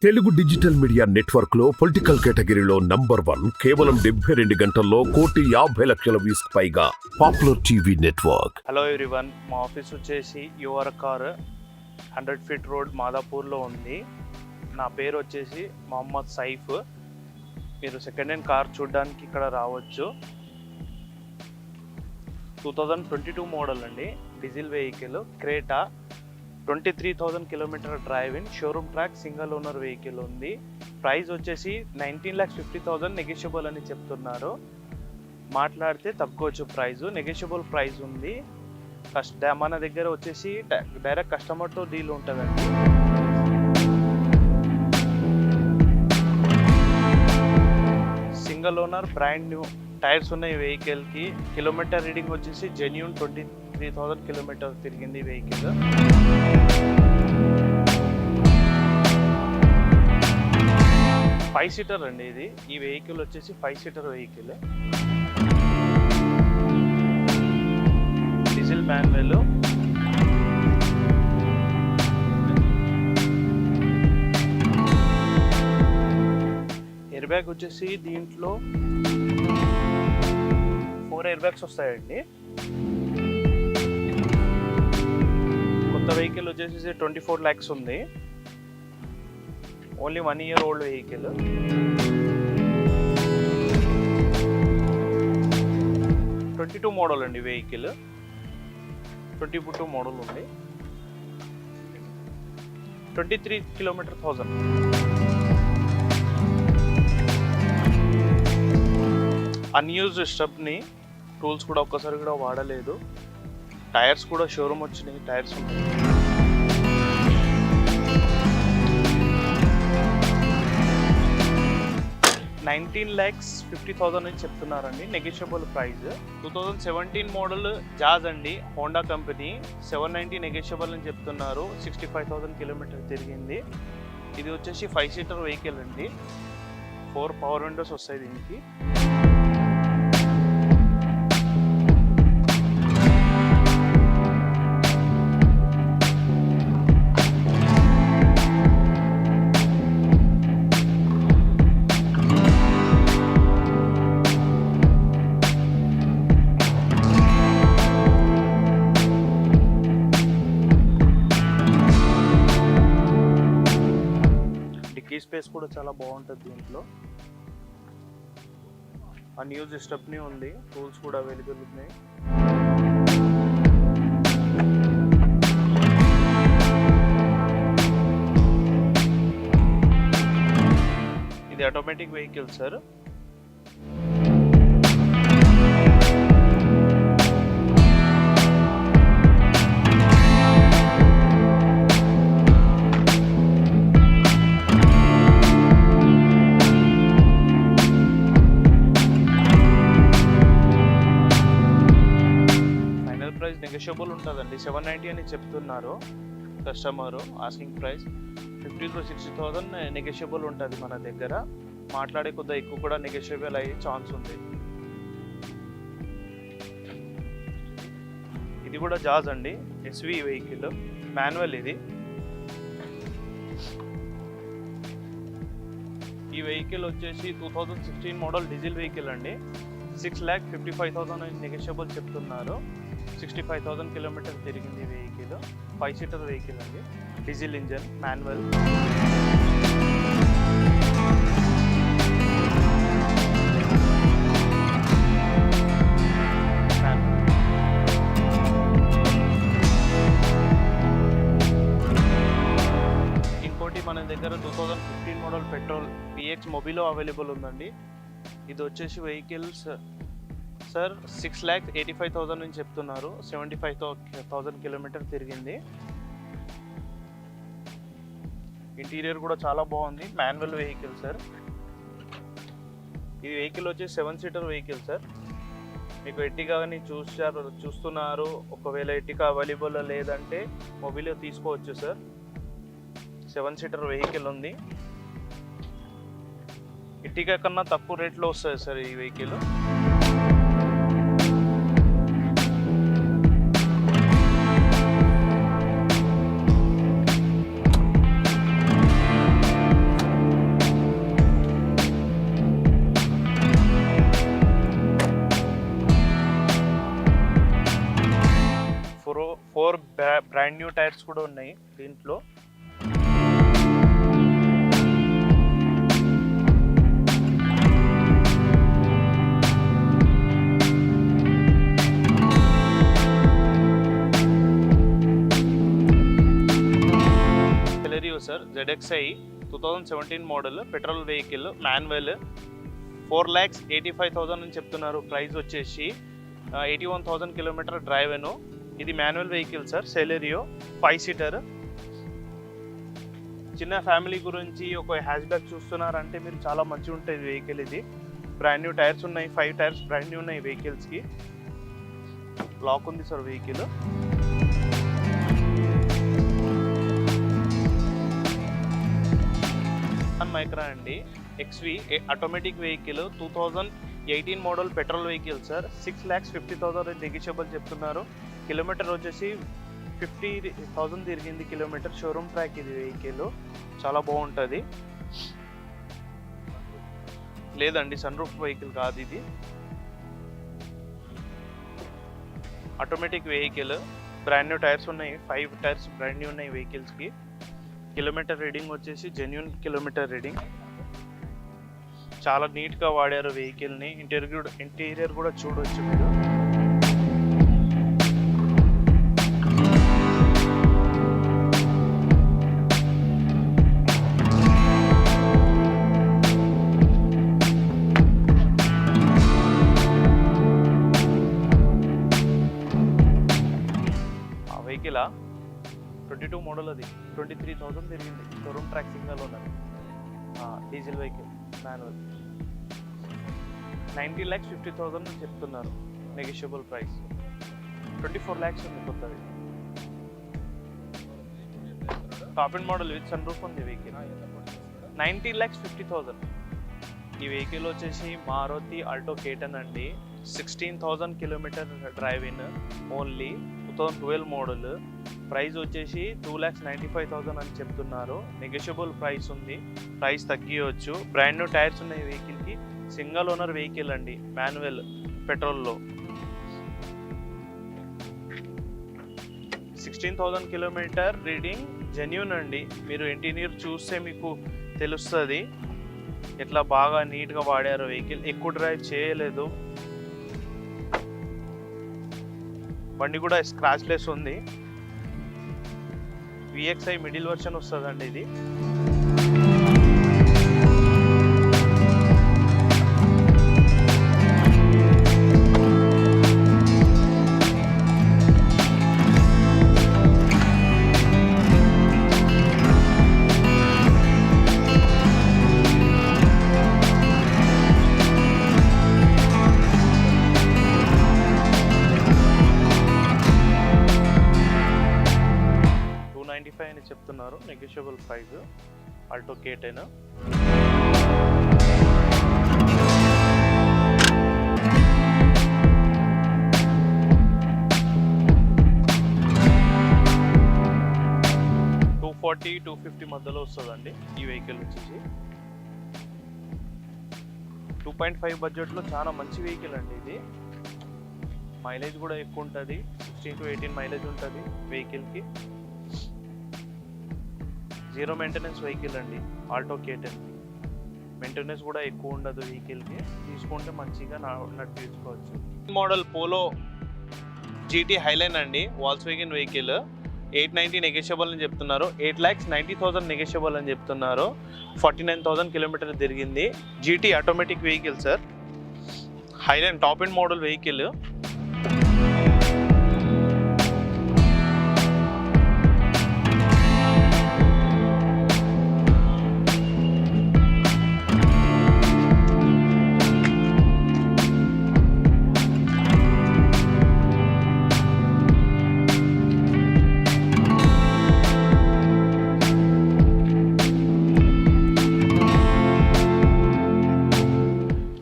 Telugu digital media network లో political కేటగిరీలో #1 కేవలం 72 గంటల్లో 1,50,00,000 వ్యూస్ పైగా popular TV network. Hello everyone, మా ఆఫీస్ వచ్చేసి యువర్ కార్ 100 ఫీట్ రోడ్ మాదాపూర్లో ఉంది. నా పేరు వచ్చేసి మొహమ్మద్ సైఫ్. మీరు సెకండ్ హ్యాండ్ కార్ చూడడానికి ఇక్కడ రావచ్చు. 2022 మోడల్ అండి, diesel vehicle, Creta. 23,000 kilometre drive in, showroom track, single owner vehicle ఉంది. ప్రైస్ వచ్చేసి 19,50,000 నెగోషియబుల్ అని చెప్తున్నారు. మాట్లాడితే తక్కువచ్చు ప్రైస్, నెగోషియబుల్ ప్రైస్ ఉంది. మన దగ్గర వచ్చేసి డైరెక్ట్ కస్టమర్తో డీల్ ఉంటుందండి. Single owner, brand new tyres ఉన్న ఈ వెహికల్కి కిలోమీటర్ రీడింగ్ వచ్చేసి జెన్యూన్ 23,000 కిలోమీటర్ తిరిగింది ఈ వెహికల్. ఫైవ్ సీటర్ అండి ఇది. ఈ వెహికల్ వచ్చేసి 5 seater vehicle, diesel manual. Air bag వచ్చేసి దీంట్లో 4 ఎయిర్ బ్యాగ్స్ వస్తాయండి. కొత్త వెహికల్ వచ్చేసి 24 lakhs ఉంది. Only 1 year old vehicle. Twenty model అండి వెహికల్. 22 మోడల్ ఉంది. 23 కిలోమీటర్ 1000. అన్యూజ్డ్ స్టెప్ని, టూల్స్ కూడా ఒక్కసారి కూడా వాడలేదు. టైర్స్ కూడా షోరూమ్ వచ్చినాయి టైర్స్ ఉన్నాయి. $19,50,000 అని చెప్తున్నారండి, నెగోషియబుల్ ప్రైస్. 2017 మోడల్ జాజ్ అండి, హోండా కంపెనీ. 790 నెగోషియబుల్ అని చెప్తున్నారు. 65,000 కిలోమీటర్ తిరిగింది. ఇది వచ్చేసి 5 సీటర్ వెహికల్ అండి. 4 పవర్ విండోస్ వస్తాయి దీనికి. డిక్కీ స్పేస్ కూడా చాలా బాగుంటుంది దీంట్లో. అన్యూజ్డ్ స్టెప్ని ఉంది, టూల్స్ కూడా అవైలబుల్ ఉన్నాయి. ఇది ఆటోమేటిక్ వెహికల్ సార్. నెగోషియబుల్ ఉంటుందండి. 790 అని చెప్తున్నారు customer. Asking price 50,000 to 60,000 negotiable ఉంటుంది మన దగ్గర. మాట్లాడే కొద్దిగా ఎక్కువ కూడా నెగోషియబుల్ అయ్యే ఛాన్స్ ఉంది. ఇది కూడా జాజ్ అండి, ఎస్వి వెహికల్, మాన్యువల్. ఇది ఈ వెహికల్ వచ్చేసి 2016 మోడల్ డీజిల్ వెహికల్ అండి. 6,55,000 నెగోషియబుల్ చెప్తున్నారు. 65,000 కిలోమీటర్ తిరిగింది వెహికల్. 5 సీటర్ వెహికల్ అండి, డీజిల్ ఇంజన్, మాన్యువల్. ఇంకోటి మన దగ్గర 2015 మోడల్ పెట్రోల్ PX మొబిలో అవైలబుల్ ఉందండి. ఇది వచ్చేసి వెహికల్స్ సార్ 6,85,000 అని చెప్తున్నారు. 75,000 కిలోమీటర్ తిరిగింది. ఇంటీరియర్ కూడా చాలా బాగుంది, మాన్యువల్ వెహికల్ సార్. ఈ వెహికల్ వచ్చి 7 సీటర్ వెహికల్ సార్. మీకు ఎర్టిగా కానీ చూస్తున్నారు. ఒకవేళ ఎర్టిగా అవైలబుల్ లేదంటే మొబైల్ తీసుకోవచ్చు సార్. 7 సీటర్ వెహికల్ ఉంది. ఎర్టిగా కన్నా తక్కువ రేట్లో వస్తుంది సార్ ఈ వెహికల్. బ్రాండ్ న్యూ టైర్స్ కూడా ఉన్నాయి దీంట్లో. Celerio sir ZXi 2017 model petrol vehicle manual 4,85,000 అని చెప్తున్నారు. ప్రైస్ వచ్చేసి 81,000 కిలోమీటర్ డ్రైవ్ అను. ఇది manual vehicle sir, Celerio 5 seater. చిన్న ఫ్యామిలీ గురించి ఒక హ్యాచ్ బ్యాక్ చూస్తున్నారంటే మీరు చాలా మంచిగా ఉంటుంది వెహికల్. ఇది బ్రాండ్ న్యూ టైర్స్ ఉన్నాయి, 5 టైర్స్ బ్రాండ్ న్యూ ఉన్నాయి వెహికల్స్కి. లాక్ ఉంది సార్ వెహికల్. మైక్రా అండి, XV automatic vehicle 2018 model petrol vehicle sir. 6,50,000 negotiable చెప్తున్నారు. కిలోమీటర్ వచ్చేసి 50,000 తిరిగింది కిలోమీటర్. షోరూమ్ ట్రాక్ ఇది వెహికల్, చాలా బాగుంటుంది. లేదండి సన్ రూఫ్ వెహికల్ కాదు ఇది. Automatic vehicle, brand new tyres ఉన్నాయి, 5 టైర్స్ బ్రాండ్ న్యూ ఉన్నాయి వెహికల్స్కి. కిలోమీటర్ రీడింగ్ వచ్చేసి జెన్యూన్ కిలోమీటర్ రీడింగ్. చాలా నీట్గా వాడారు వెహికల్ని. ఇంటీరియర్ కూడా చూడవచ్చు మీరు. ఆ వెహికల్ 22 మోడల్, అది 23,000 తిరిగింది. షోరూమ్ ట్రాక్ సింగల్ ఉన్నది, డీజిల్ వెహికల్ మాన్యువల్. 90,50,000 చెప్తున్నారు నెగిషియబుల్ ప్రైస్. 24 lakhs ఉంది కొత్తది. Top and model with sunroof ఉంది వెహికల్. 90,50,000. ఈ వెహికల్ వచ్చేసి మారుతి ఆల్టో K10 అండి. 16,000 kilometre drive in only. 2012 model. Price వచ్చేసి 2,95,000 అని చెప్తున్నారు. నెగోషియబుల్ ప్రైస్ ఉంది, ప్రైస్ తగ్గియవచ్చు. బ్రాండ్ న్యూ టైర్స్ ఉన్నాయి వెహికల్కి. సింగల్ ఓనర్ వెహికల్ అండి, మాన్యువల్ పెట్రోల్లో. 16,000 కిలోమీటర్ రీడింగ్, జెన్యూన్ అండి. మీరు ఇంటీరియర్ చూస్తే మీకు తెలుస్తుంది ఎట్లా బాగా నీట్గా వాడారు వెహికల్. ఎక్కువ డ్రైవ్ చేయలేదు. బండి కూడా స్క్రాచ్లెస్ ఉంది. VXi మిడిల్ వర్షన్ వస్తుందండి ఇది. అని చెప్తున్నారు నెగోషియబుల్ ప్రైస్. Alto K10. $240-250 మధ్యలో వస్తుందండి ఈ వెహికల్ వచ్చేసి. 2.5 బడ్జెట్లో చాలా మంచి వెహికల్ అండి ఇది. మైలేజ్ కూడా ఎక్కువ ఉంటుంది, 16 to 18 మైలేజ్ ఉంటుంది వెహికల్కి. జీరో మెయింటెనెన్స్ వెహికల్ అండి ఆల్టో K10. మెయింటెనెన్స్ కూడా ఎక్కువ ఉండదు వెహికల్కి. తీసుకుంటే మంచిగా నడిపించుకోవచ్చు. మోడల్ పోలో GT హైలైన్ అండి, వాల్స్వేగన్ వెహికల్. 890 నెగోషియబుల్ అని చెప్తున్నారు. 8,90,000 నెగోషియబుల్ అని చెప్తున్నారు. 49,000 కిలోమీటర్ తిరిగింది. GT automatic vehicle sir, highline top and model vehicle.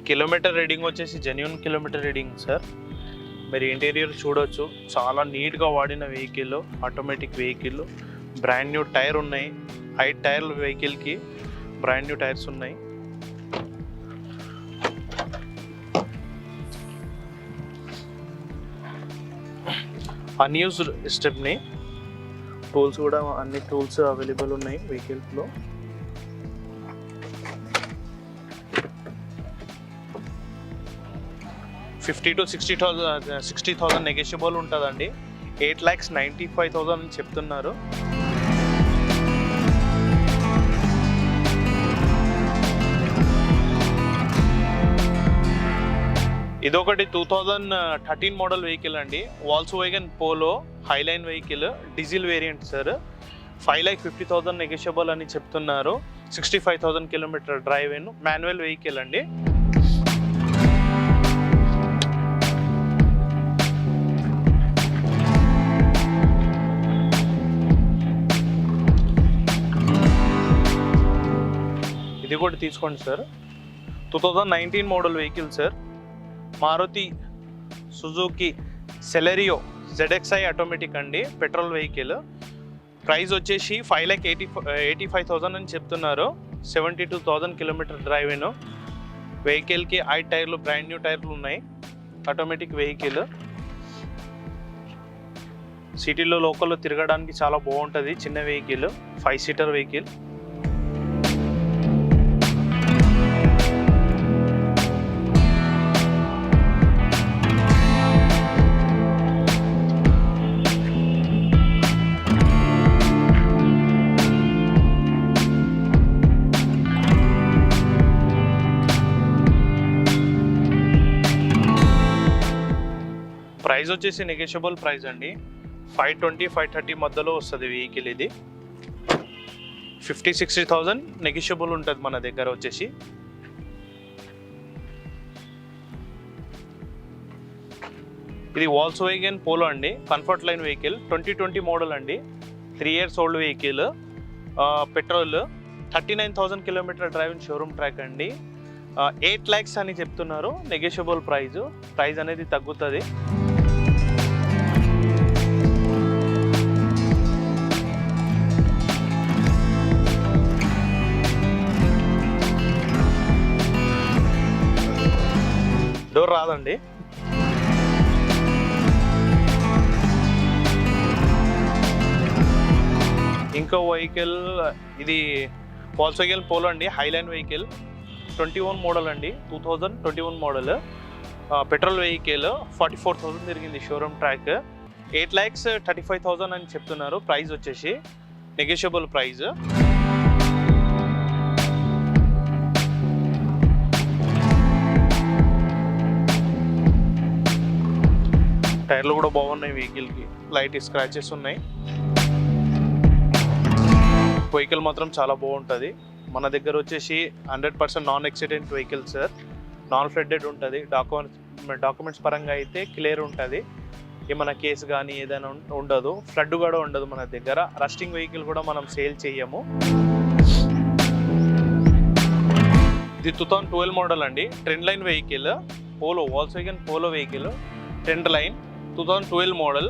Kilometre reading వచ్చేసి జెన్యూన్ కిలోమీటర్ రీడింగ్ సార్. మీరు ఇంటీరియర్ చూడొచ్చు, చాలా నీట్గా వాడిన vehicle, automatic vehicle. Brand new tyre ఉన్నాయి, 5 టైర్లు వెహికల్కి బ్రాండ్ న్యూ టైర్స్ ఉన్నాయి. అన్యూజ్డ్ స్టెప్ని టూల్స్ కూడా అన్ని టూల్స్ అవైలబుల్ ఉన్నాయి వెహికల్స్లో. $50,000 to 60,000 నెగోషియబుల్ ఉంటుందండి. 8,95,000 అని చెప్తున్నారు. ఇదొకటి 2013 మోడల్ వెహికల్ అండి. Volkswagen Polo Highline vehicle, diesel variant sir. 5,50,000 negotiable అని చెప్తున్నారు. 65,000 కిలోమీటర్ డ్రైవ్ అయిన మాన్యువల్ వెహికల్ అండి. ఇది కూడా తీసుకోండి sir. 2019 model vehicle sir. Maruti Suzuki Celerio ZXi automatic అండి, పెట్రోల్ వెహికల్. ప్రైస్ వచ్చేసి 5,85,000 అని చెప్తున్నారు. 72,000 కిలోమీటర్ డ్రైవ్ అయిన వెహికల్కి 5 టైర్లు బ్రాండ్ న్యూ టైర్లు ఉన్నాయి. ఆటోమేటిక్ వెహికల్, సిటీలో లోకల్లో తిరగడానికి చాలా బాగుంటుంది. చిన్న వెహికల్, 5 సీటర్ వెహికల్. ప్రైస్ వచ్చేసి నెగోషియబుల్ ప్రైస్ అండి. 520-530 మధ్యలో వస్తుంది వెహికల్. ఇది 50,000-60,000 నెగోషియబుల్ ఉంటుంది మన దగ్గర వచ్చేసి. ఇది వాల్క్స్వాగన్ పోలో అండి, కంఫర్ట్ లైన్ వెహికల్. 2020 మోడల్ అండి, 3 years old vehicle. Petrol, 39,000 kilometre drive showroom track అండి. 8 lakhs అని చెప్తున్నారు. నెగోషియబుల్ ప్రైస్ అనేది తగ్గుతుంది. డోర్ రాదండి. ఇంకో వెహికల్, ఇది వాల్క్స్వాగన్ పోలో అండి, హైలైన్ వెహికల్. 21 మోడల్ అండి, 2021 మోడల్. Petrol vehicle. 44,000 తిరిగింది షోరూమ్ ట్రాక్. 8,35,000 అని చెప్తున్నారు. ప్రైస్ వచ్చేసి నెగోషియబుల్ ప్రైస్. టైర్లు కూడా బాగున్నాయి వెహికల్కి, లైట్ స్క్రాచెస్ ఉన్నాయి. వెహికల్ మాత్రం చాలా బాగుంటుంది. మన దగ్గర వచ్చేసి 100% non accident vehicle sir. Non flooded ఉంటుంది. డాక్యుమెంట్స్ పరంగా అయితే క్లియర్ ఉంటుంది. ఏమైనా కేసు కానీ ఏదైనా ఉండదు. ఫ్లడ్ కూడా ఉండదు మన దగ్గర. రస్టింగ్ వెహికల్ కూడా మనం సేల్ చేయము. ఇది 2012 మోడల్ అండి, Trendline vehicle. Polo, Volkswagen Polo vehicle, Trendline, 2012 model,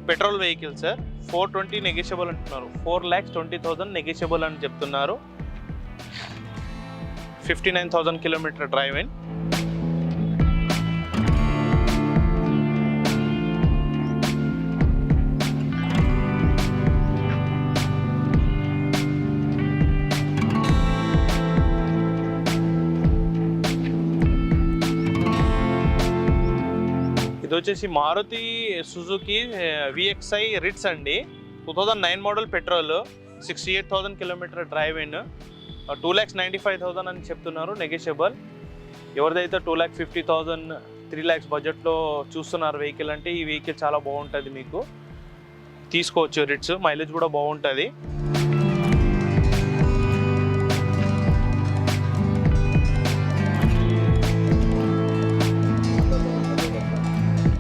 petrol vehicle sir. 420 negotiable అంటున్నారు. 4,20,000 నెగోషియబుల్ అని చెప్తున్నారు. 59,000 కిలోమీటర్ డ్రైవ్ ఇన్. ఇది వచ్చేసి మారుతి సుజుకి VXi రిట్స్ అండి, 2009 model, petrol, 68,000 kilometre drive in. 2,95,000 అని చెప్తున్నారు. నెగోషియబుల్. ఎవరిదైతే 2,50,000, 3 lakhs బడ్జెట్లో చూస్తున్నారు వెహికల్ అంటే ఈ వెహికల్ చాలా బాగుంటుంది. మీకు తీసుకోవచ్చు. రిట్స్ మైలేజ్ కూడా బాగుంటుంది.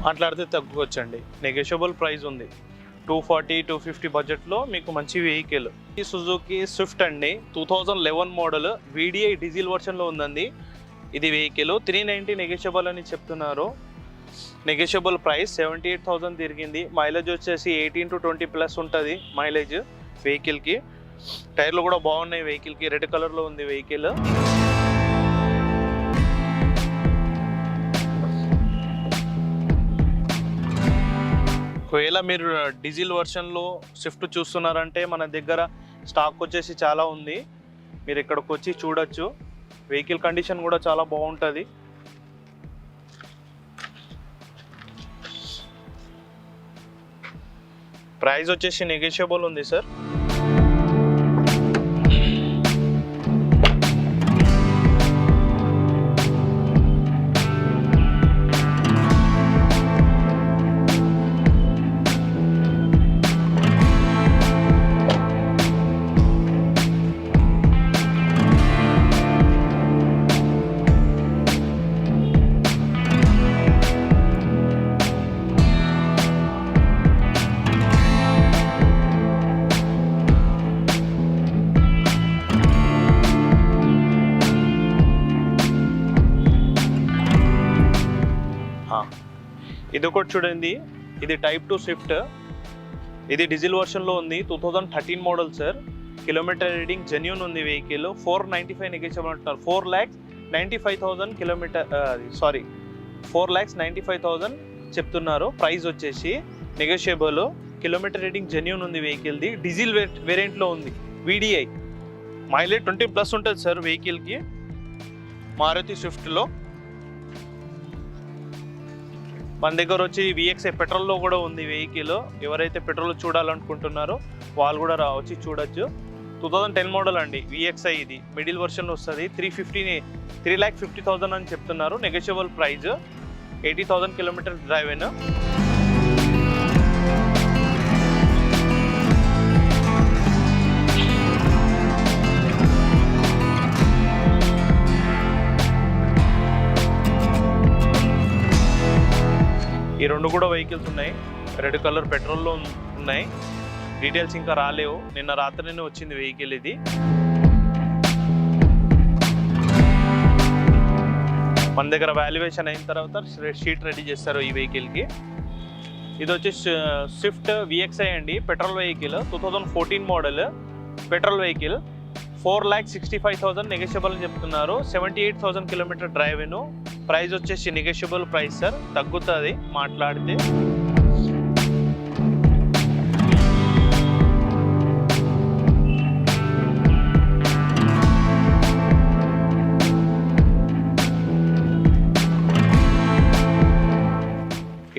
మాట్లాడితే తగ్గువచ్చండి. నెగోషియబుల్ ప్రైస్ ఉంది. 240-250 బడ్జెట్లో మీకు మంచి వెహికల్. ఈ సుజుకి స్విఫ్ట్ అండి, 2011 మోడల్, VDI డీజిల్ వర్షన్లో ఉందండి. ఇది వెహికల్ 390 నెగోషియబుల్ అని చెప్తున్నారు. నెగోషియబుల్ ప్రైస్ 78,000 తిరిగింది. మైలేజ్ వచ్చేసి 18 to 20+ ఉంటుంది మైలేజ్ వెహికల్కి. టైర్లు కూడా బాగున్నాయి వెహికల్కి. రెడ్ కలర్లో ఉంది వెహికల్. ఒకవేళ మీరు డీజిల్ వర్షన్లో స్విఫ్ట్ చూస్తున్నారంటే మన దగ్గర స్టాక్ వచ్చేసి చాలా ఉంది. మీరు ఇక్కడికి వచ్చి చూడొచ్చు. వెహికల్ కండిషన్ కూడా చాలా బాగుంటుంది. ప్రైస్ వచ్చేసి నెగోషియబుల్ ఉంది సార్. ఇది ఒకటి చూడండి, ఇది టైప్ 2 స్విఫ్ట్. ఇది డీజిల్ వర్షన్లో ఉంది. 2013 model sir. Kilometre reading genuine ఉంది. వెహికల్ 495 నెగోషియబుల్ అంటున్నారు. 4,95,000 కిలోమీటర్, సారీ 4,95,000 చెప్తున్నారు. ప్రైస్ వచ్చేసి నెగోషియబుల్. కిలోమీటర్ రీడింగ్ జెన్యూన్ ఉంది వెహికల్ది. డీజిల్ వేరియంట్లో ఉంది. VDI మైలేజ్ 20+ ఉంటుంది సార్ వెహికల్కి. మారుతి స్విఫ్ట్లో మన దగ్గర వచ్చి VXI పెట్రోల్లో కూడా ఉంది వెహికల్. ఎవరైతే పెట్రోల్ చూడాలనుకుంటున్నారో వాళ్ళు కూడా వచ్చి చూడొచ్చు. 2010 మోడల్ అండి VXI. ఇది మిడిల్ వర్షన్ వస్తుంది. 3,50,000 అని చెప్తున్నారు. Negotiable price. 80,000 కిలోమీటర్ డ్రైవ్ అయినా. ఈ రెండు కూడా వెహికల్స్ ఉన్నాయి. రెడ్ కలర్ పెట్రోల్లో ఉన్నాయి. డీటెయిల్స్ ఇంకా రాలేవు. నిన్న రాత్రినే వచ్చింది వెహికల్ ఇది. మన దగ్గర వాల్యుయేషన్ అయిన తర్వాత షీట్ రెడీ చేస్తారు ఈ వెహికల్కి. ఇది వచ్చి స్విఫ్ట్ VXI అండి. Petrol vehicle. 2014 model petrol vehicle. 4,65,000 negotiable అని చెప్తున్నారు. 78,000 కిలోమీటర్ డ్రైవ్ అయిన. ప్రైస్ వచ్చేసి నెగోషియబుల్ ప్రైస్ సార్. తగ్గుతుంది మాట్లాడితే.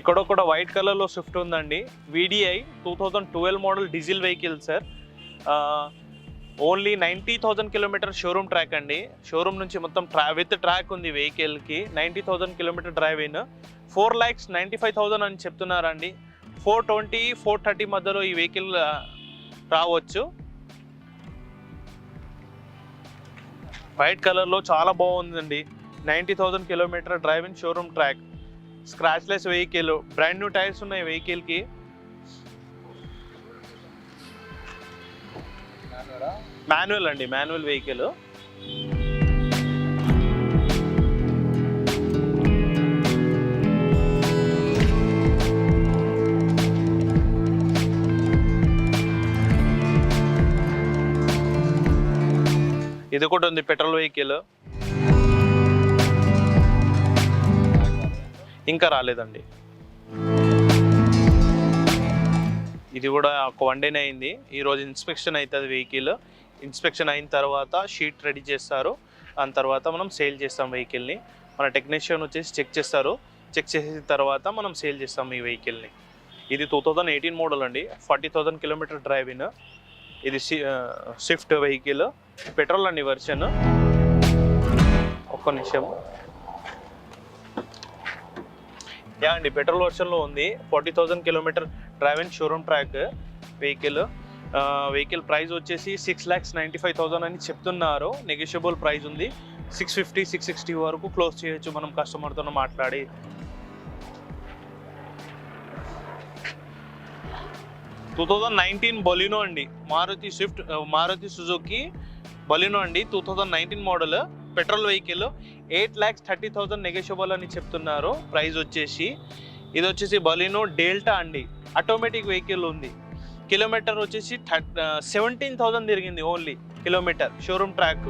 ఇక్కడ ఒక వైట్ కలర్లో స్విఫ్ట్ ఉందండి. VDI 2012 model diesel vehicle sir. Only 90,000 kilometre showroom track అండి. షోరూమ్ నుంచి మొత్తం విత్ ట్రాక్ ఉంది వెహికల్కి. 90,000 కిలోమీటర్ డ్రైవ్ అయిన. 4,95,000 అని చెప్తున్నారండి. 420, 430 మధ్యలో ఈ వెహికల్ రావచ్చు. వైట్ కలర్లో చాలా బాగుందండి. 90,000 kilometre drive in showroom track. Scratchless vehicle. Brand new tyres ఉన్నాయి వెహికల్కి. మాన్యువల్ అండి. Manual vehicle. ఇది కూడా ఉంది పెట్రోల్ వెహికల్. ఇంకా రాలేదండి. ఇది కూడా ఒక 1 డేనే అయింది. ఈరోజు ఇన్స్పెక్షన్ అవుతుంది వెహికల్. ఇన్స్పెక్షన్ అయిన తర్వాత షీట్ రెడీ చేస్తారు. దాని తర్వాత మనం సేల్ చేస్తాం వెహికల్ని. మన టెక్నీషియన్ వచ్చేసి చెక్ చేస్తారు. చెక్ చేసిన తర్వాత మనం సేల్ చేస్తాం ఈ వెహికల్ని. ఇది 2018 మోడల్ అండి. 40,000 కిలోమీటర్ డ్రైవ్ ఇన్. ఇది స్విఫ్ట్ వెహికల్. పెట్రోల్ అండి వర్షన్. ఒక్క నిమిషం. యా అండి పెట్రోల్ వర్షన్లో ఉంది. 40,000 kilometre drive in showroom track vehicle. Vehicle price వచ్చేసి 6,95,000 అని చెప్తున్నారు. నెగోషియబుల్ ప్రైస్ ఉంది. 650, 660 వరకు క్లోజ్ చేయొచ్చు మనం కస్టమర్తో మాట్లాడి. టూ 2019 బొలినో అండి. మారుతి సుజుకి బొలినో అండి. 2019 మోడల్ పెట్రోల్ వెహికల్. 8,30,000 నెగోషియబుల్ అని చెప్తున్నారు. ప్రైస్ వచ్చేసి ఇది వచ్చేసి బొలినో డెల్టా అండి. ఆటోమేటిక్ వెహికల్ ఉంది. కిలోమీటర్ వచ్చేసి 17,000 తిరిగింది ఓన్లీ కిలోమీటర్ షోరూమ్ ట్రాక్.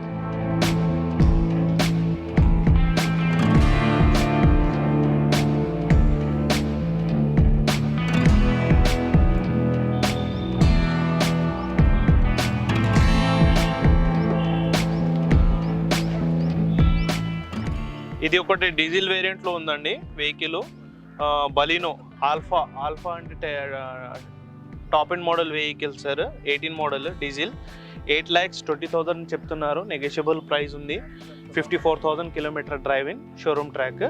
ఇది ఒకటి డీజిల్ వేరియంట్లో ఉందండి వెహికల్, బలినో ఆల్ఫా అంటే top and model vehicle sir, 18 model diesel, 8,20,000 చెప్తున్నారు. నెగోషియబుల్ ప్రైస్ ఉంది. 54,000 కిలోమీటర్ డ్రైవింగ్, షోరూమ్ ట్రాక్.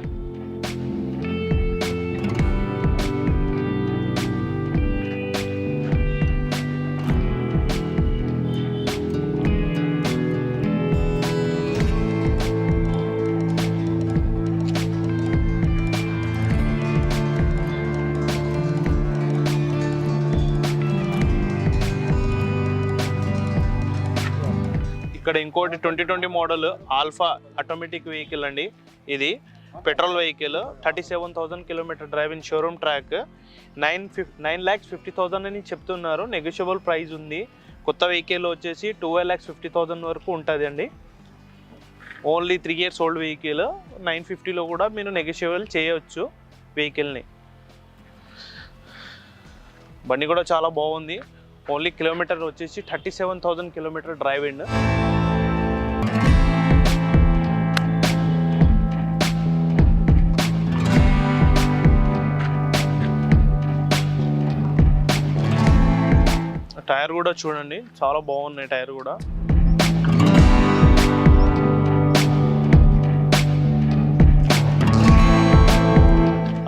ఇక్కడ ఇంకోటి 2020 మోడల్ ఆల్ఫా ఆటోమేటిక్ వెహికల్ అండి. ఇది petrol vehicle, 37,000 kilometre driving, showroom track, 9,50,000 అని చెప్తున్నారు. నెగోషియబుల్ ప్రైస్ ఉంది. కొత్త వెహికల్ వచ్చేసి 12,50,000 వరకు ఉంటుంది అండి. Only 3 years old vehicle. 950లో కూడా మీరు నెగోషియబుల్ చేయవచ్చు వెహికల్ని. బండి కూడా చాలా బాగుంది. ఓన్లీ కిలోమీటర్ వచ్చేసి 37,000 కిలోమీటర్ డ్రైవ్ అండ్. టైర్ కూడా చూడండి, చాలా బాగున్నాయి టైర్ కూడా.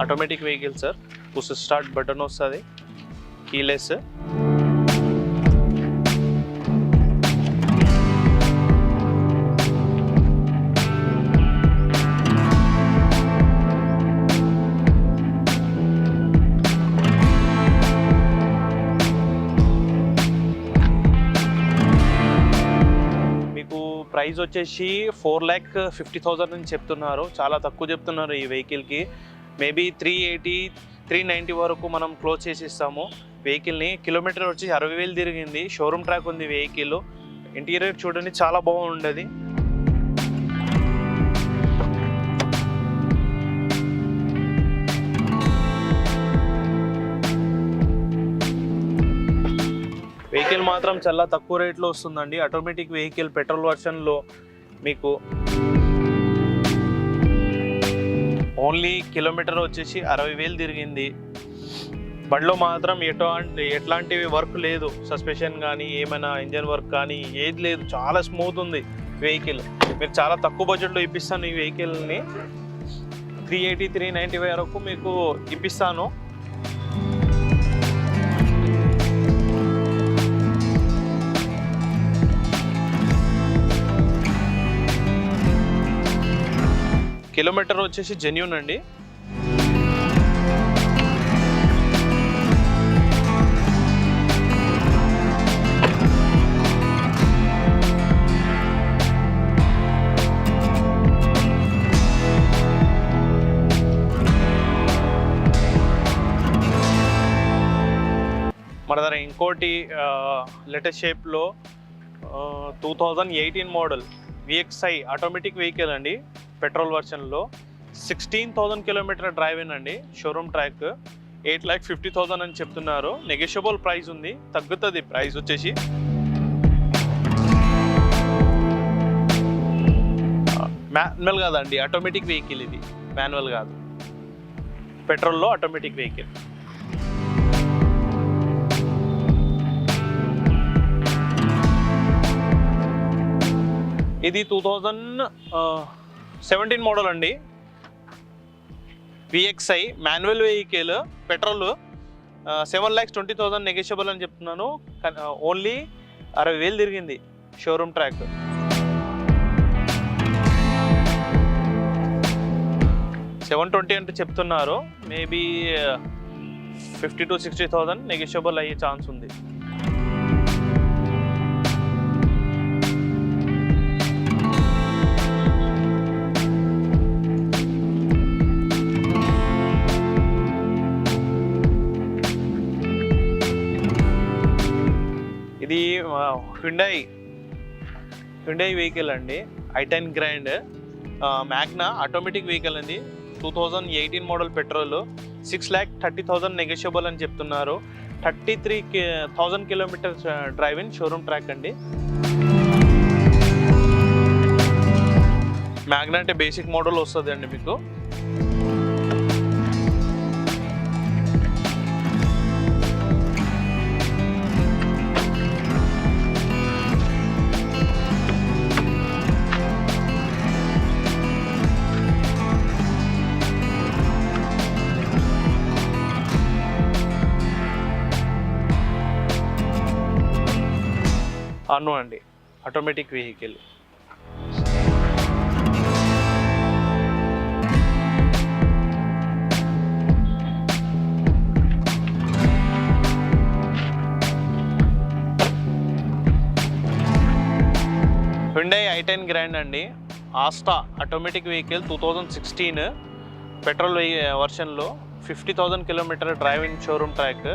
Automatic vehicle sir, push start button వస్తుంది, కీలెస్. ప్రైస్ వచ్చేసి 4,50,000 అని చెప్తున్నారు. చాలా తక్కువ చెప్తున్నారు ఈ వెహికల్కి. మేబీ 380, 390 వరకు మనం క్లోజ్ చేసి ఇస్తాము వెహికల్ని. కిలోమీటర్ వచ్చి 60,000 తిరిగింది. షోరూమ్ ట్రాక్ ఉంది వెహికల్. ఇంటీరియర్ చూడండి, చాలా బాగుండేది. వెహికల్ మాత్రం చాలా తక్కువ రేట్లో వస్తుందండి. ఆటోమేటిక్ వెహికల్ పెట్రోల్ వర్షన్లో మీకు ఓన్లీ కిలోమీటర్ వచ్చేసి 60,000 తిరిగింది. బండిలో మాత్రం ఎట్లాంటివి వర్క్ లేదు, సస్పెన్షన్ కానీ ఏమైనా ఇంజన్ వర్క్ కానీ ఏది లేదు. చాలా స్మూత్ ఉంది వెహికల్. మీరు చాలా తక్కువ బడ్జెట్లో ఇప్పిస్తాను ఈ వెహికల్ని. 380, 390 వరకు మీకు ఇప్పిస్తాను. కిలోమీటర్ వచ్చేసి జెన్యూన్ అండి. మన దగ్గర ఇంకోటి లేటెస్ట్ షేప్లో 2018 మోడల్ VXi ఆటోమేటిక్ వెహికల్ అండి. పెట్రోల్ వర్షన్లో 16,000 కిలోమీటర్ డ్రైవ్ అండి. షోరూమ్ ట్రాక్, 8,50,000 అని చెప్తున్నారు. నెగోషియబుల్ ప్రైస్ ఉంది, తగ్గుతుంది ప్రైస్ వచ్చేసి. మాన్యువల్ కాదండి, ఆటోమేటిక్ వెహికల్ ఇది. మాన్యువల్ కాదు, పెట్రోల్లో ఆటోమేటిక్ వెహికల్. ఇది 2017 మోడల్ అండి. VXi manual vehicle, petrol, 7,20,000 negotiable అని చెప్తున్నాను. ఓన్లీ 60,000 తిరిగింది. Showroom track. $720 అంటే చెప్తున్నారు. మేబీ 50,000 to 60,000 నెగోషియబుల్ అయ్యే ఛాన్స్ ఉంది. ఇది హ్యుండై వెహికల్ అండి. i10 grand Magna automatic vehicle అండి. 2018 మోడల్ పెట్రోల్, 6,30,000 నెగోషియబుల్ అని చెప్తున్నారు. 33,000 kilometres drive in, showroom track అండి. మ్యాగ్నా అంటే బేసిక్ మోడల్ వస్తుంది అండి మీకు. అను అండి, automatic vehicle. Hyundai i10 grand అండి, ఆస్టా ఆటోమేటిక్ వెహికల్ 2016 పెట్రోల్ వర్షన్లో 50,000 kilometre drive in showroom track.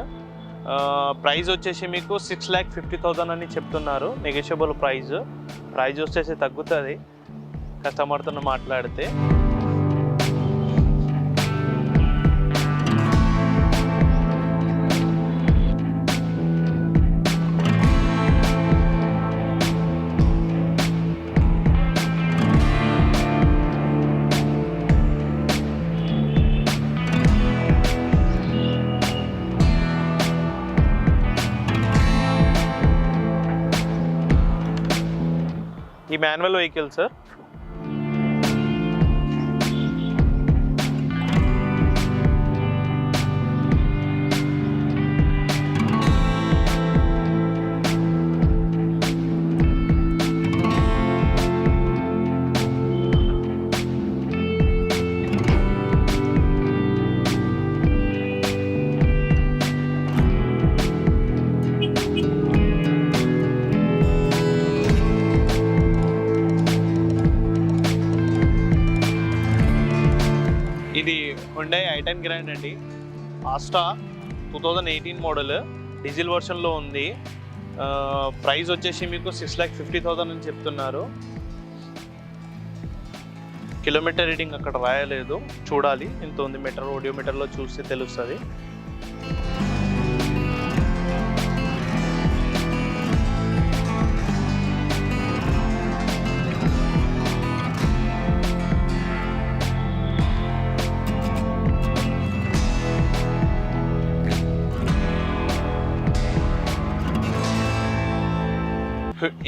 Price వచ్చేసి మీకు 6,50,000 అని చెప్తున్నారు. నెగోషియబుల్ ప్రైస్ వచ్చేసి తగ్గుతుంది కస్టమర్తో మాట్లాడితే. ఈ మాన్యువల్ వెహికల్ సార్. ఇది హ్యుండై i10 గ్రాండ్ అండి, ఆస్టా 2018 మోడల్, డీజిల్ వర్షన్లో ఉంది. ప్రైస్ వచ్చేసి మీకు 6,50,000 అని చెప్తున్నారు. కిలోమీటర్ రీడింగ్ అక్కడ రాయలేదు, చూడాలి ఎంత ఉంది మీటర్, ఓడియోమీటర్లో చూస్తే తెలుస్తుంది.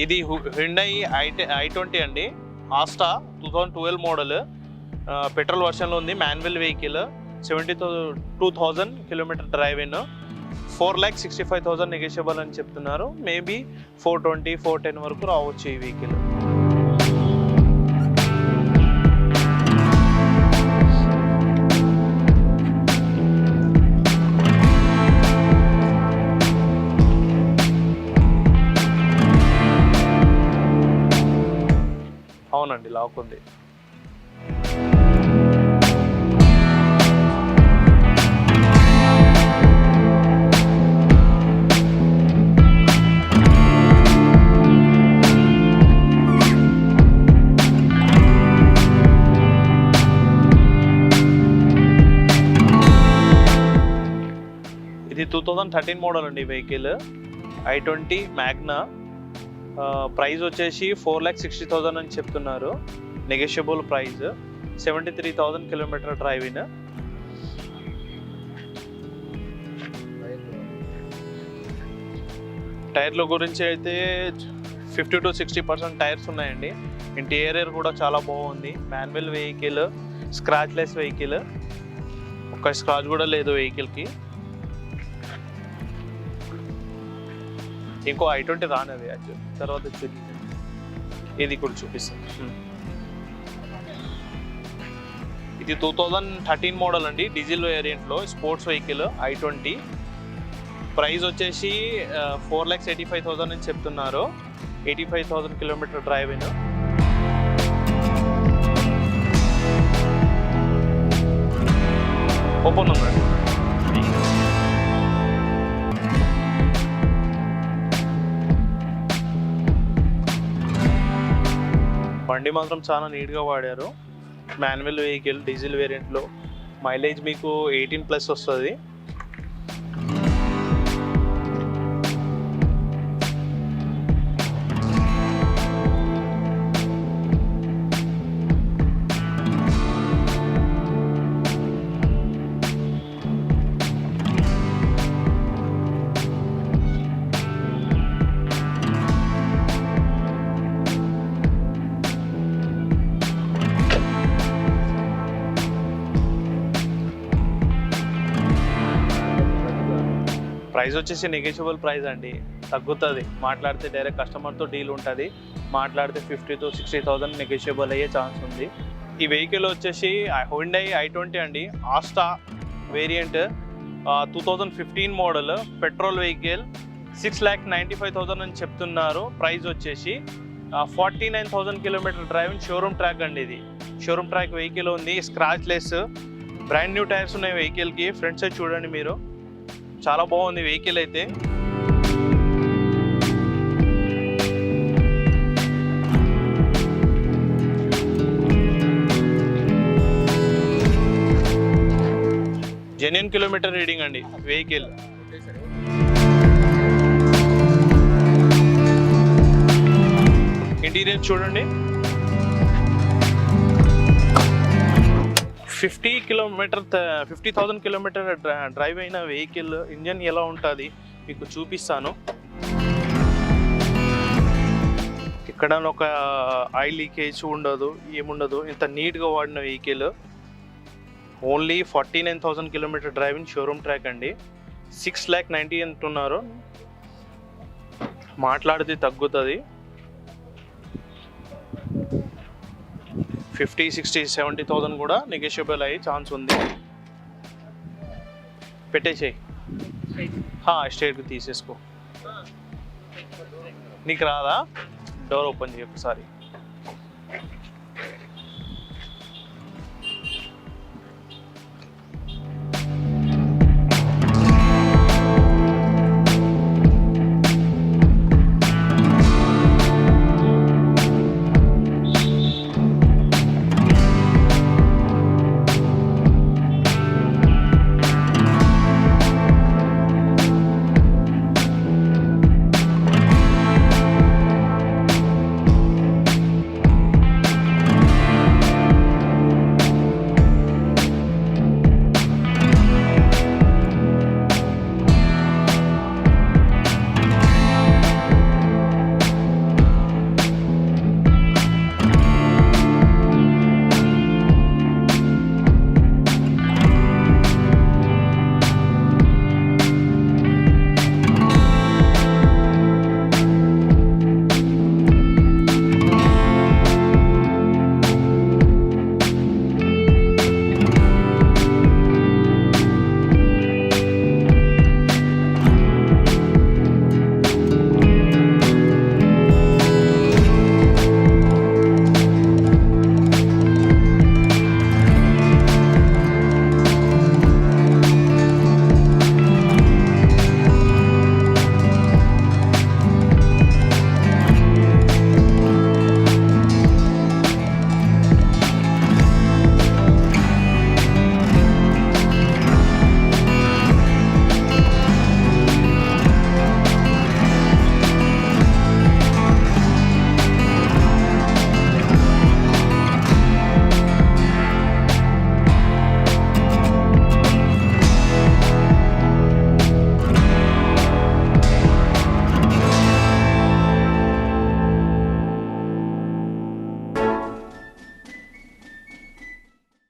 ఇది హ్యుండై i20 అండి, ఆస్టా 2012 మోడల్, పెట్రోల్ వర్షన్లో ఉంది, manual vehicle, 72,000 kilometre drive in, 4,65,000 negotiable అని చెప్తున్నారు. మేబీ 420, 410 వరకు రావచ్చు ఈ వెహికల్. అవునండి, లాక్ ఉంది. ఇది 2013 మోడల్ అండి వెహికల్, i20 మ్యాగ్నా. ప్రైస్ వచ్చేసి 4,60,000 అని చెప్తున్నారు. Negotiable price, 73,000 kilometre drive in. టైర్ల గురించి అయితే 50 to 60% టైర్స్ ఉన్నాయండి. ఇంటీరియర్ కూడా చాలా బాగుంది. మాన్యువల్ వెహికల్, స్క్రాచ్లెస్ వెహికల్, ఒక్క స్క్రాచ్ కూడా లేదు వెహికల్కి. ఇంకో i20 రానది యాక్చువల్, తర్వాత ఇది కూడా చూపిస్తాను. ఇది 2013 మోడల్ అండి, డీజిల్ వేరియంట్లో, స్పోర్ట్స్ వెహికల్ i20. ప్రైస్ వచ్చేసి 4,85,000 అని చెప్తున్నారు. 85,000 కిలోమీటర్ డ్రైవ్ ఇన్. ఓపెన్ ఉందండి. బండి మాత్రం చాలా నీట్గా వాడారు. మాన్యువల్ వెహికల్, డీజిల్ వేరియంట్లో, మైలేజ్ మీకు 18+ వస్తుంది. ప్రైస్ వచ్చేసి నెగోషియబుల్ ప్రైస్ అండి, తగ్గుతుంది. మాట్లాడితే డైరెక్ట్ కస్టమర్తో డీల్ ఉంటుంది, మాట్లాడితే 50 to 60,000 నెగోషియబుల్ అయ్యే ఛాన్స్ ఉంది. ఈ వెహికల్ వచ్చేసి హుండై i20 అండి, Asta variant, 2015 model, petrol vehicle, 6,95,000 అని చెప్తున్నారు. ప్రైస్ వచ్చేసి 49,000 కిలోమీటర్ డ్రైవింగ్, షోరూమ్ ట్రాక్ అండి. ఇది షోరూమ్ ట్రాక్ వెహికల్ ఉంది, scratch less, brand new tyres ఉన్నాయి వెహికల్కి. ఫ్రంట్ సైడ్ చూడండి మీరు, చాలా బాగుంది వెహికల్ అయితే. జెన్యూన్ కిలోమీటర్ రీడింగ్ అండి వెహికల్. ఇంటీరియర్ చూడండి, 50,000 కిలోమీటర్ డ్రైవ్ అయిన వెహికల్. ఇంజన్ ఎలా ఉంటుంది మీకు చూపిస్తాను. ఇక్కడ ఒక ఆయిల్ లీకేజ్ ఉండదు, ఏముండదు. ఇంత నీట్గా వాడిన vehicle. Only 49,000 kilometre driving, showroom track అండి. 6,90,000 అంటున్నారు, మాట్లాడితే తగ్గుతుంది. 50, 60, 70,000 కూడా నెగోషియబుల్ అయ్యే ఛాన్స్ ఉంది. పెట్టేసేయి, స్ట్రైట్గా తీసేసుకో. నీకు రాదా? డోర్ ఓపెన్ చేయి ఒకసారి.